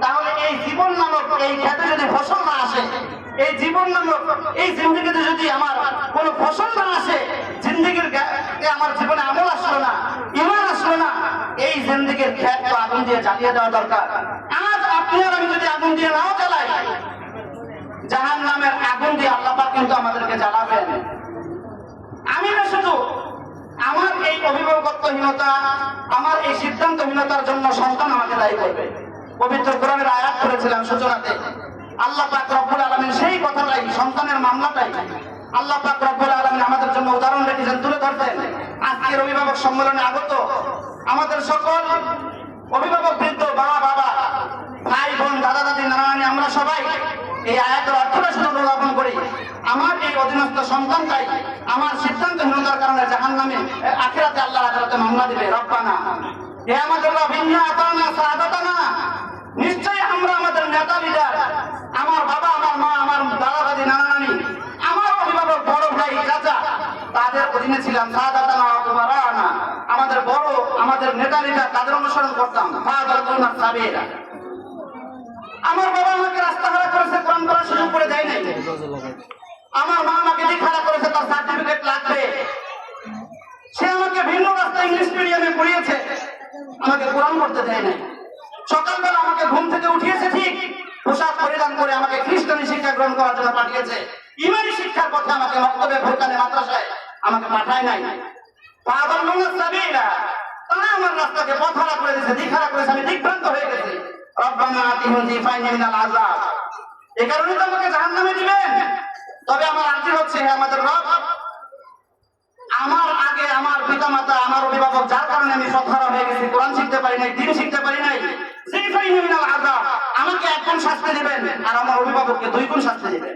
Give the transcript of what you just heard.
তাহলে এই জীবন নামক এই খেতে যদি ফসল না আসে, এই জীবন নামক এই জিন্দিগিতে যদি আমার কোনো ফসল না আসে, জিন্দিগির আমার জীবনে আমল আসলো না, ঈমান আসলো না, এই জিন্দিগির খেত তো আগুন দিয়ে জ্বালিয়ে দেওয়া দরকার। আজ আপনি আর আমি যদি আগুন দিয়ে নাও জ্বালাই, জাহান্নামের আগুন দিয়ে আল্লাহ পাক কিন্তু আমাদেরকে জ্বালাবেন। আমি না শুধু আমার এই অভিভাবকত্বহীনতা, আমার এই সিদ্ধান্তহীনতার জন্য সন্তান আমাকে দায়ী করবে। পবিত্র কোরআনের আয়াত করেছিলাম সূচনাতে, আল্লাহ পাক রব্বুল আলামিন সেই কথাটাই, সন্তানের মামলাটাই আল্লাহ পাক রব্বুল আলামিন আমাদের জন্য উদাহরণ রেখেছেন, তুলে ধরতেন। আজকের অভিভাবক সম্মেলনে আগত আমাদের সকল অভিভাবক বৃদ্ধ, বাবা, ভাই বোন, দাদা দাদি, নানা নানি, আমরা সবাই এই আয়াতের অর্থটা শুধু অনুধাবন করি। আমার এই অধীনস্থ সন্তানটাই আমার সিদ্ধান্তহীনতার কারণে জাহান্নামে, আখিরাতে আল্লাহর আদালতে মামলা দিবে। রব্বানা হে আমাদের রব, ইন্না আতানা সাআদাতানা, নিশ্চয়ই আমরা আমাদের নেতা লিডার, আমার বাবা, আমার মা, আমার দাদা দাদি, নানা নানি, আমার অভিভাবক, বড় ভাই, চাচা, তাদের অধীনে ছিলাম। সাআদাতানা ওয়া কুবারানা, আমাদের বড়, আমাদের নেতা লিডার, তাদের অনুসরণ করতাম। ফাদারতুনা সাবিরা, আমার বাবা আমাকে রাস্তাহারা করেছে, কোরআন পড়ার সুযোগ করে দেয় নাই। আমার মা আমাকে দিখারা করেছে, তার সার্টিফিকেট লাগবে। সে আমাকে ভিন্ন রাস্তায় ইংলিশ মিডিয়ামে পড়িয়েছে, আমাকে কোরআন পড়তে দেয় নাই। সকালবেলা আমাকে ঘুম থেকে উঠিয়েছে ঠিক, পোশাক পরিধান করে আমাকে খ্রিস্টানি শিক্ষা গ্রহণ করার জন্য পাঠিয়েছে। ইমানি শিক্ষার পথে আমাকে মক্তবে, ফুরকানে, মাদ্রাসায় আমাকে পাঠায় নাই। ফাদারতুনা সাবিলা, তারা আমার রাস্তাকে পথহারা করে দিয়েছে, দিখারা করেছে, আমি দিকভ্রান্ত হয়ে গেছি। রব্বানা আতিহিম যিফাইনি মিনাল আযাব, এই কারণে তো আমাকে জাহান্নামে দিবেন। তবে আমার আরজি হচ্ছে, হে আমাদের রব, আমার আগে আমার পিতামাতা, আমার অভিভাবক, যার কারণে আমি পথহারা হয়ে গেছি, কোরআন শিখতে পারি নাই, দ্বীন শিখতে পারি নাই, যিফাইনি মিনাল আযাব, আমাকে এক গুণ শাস্তি দিবেন আর আমার অভিভাবককে 2 গুণ শাস্তি দিবেন।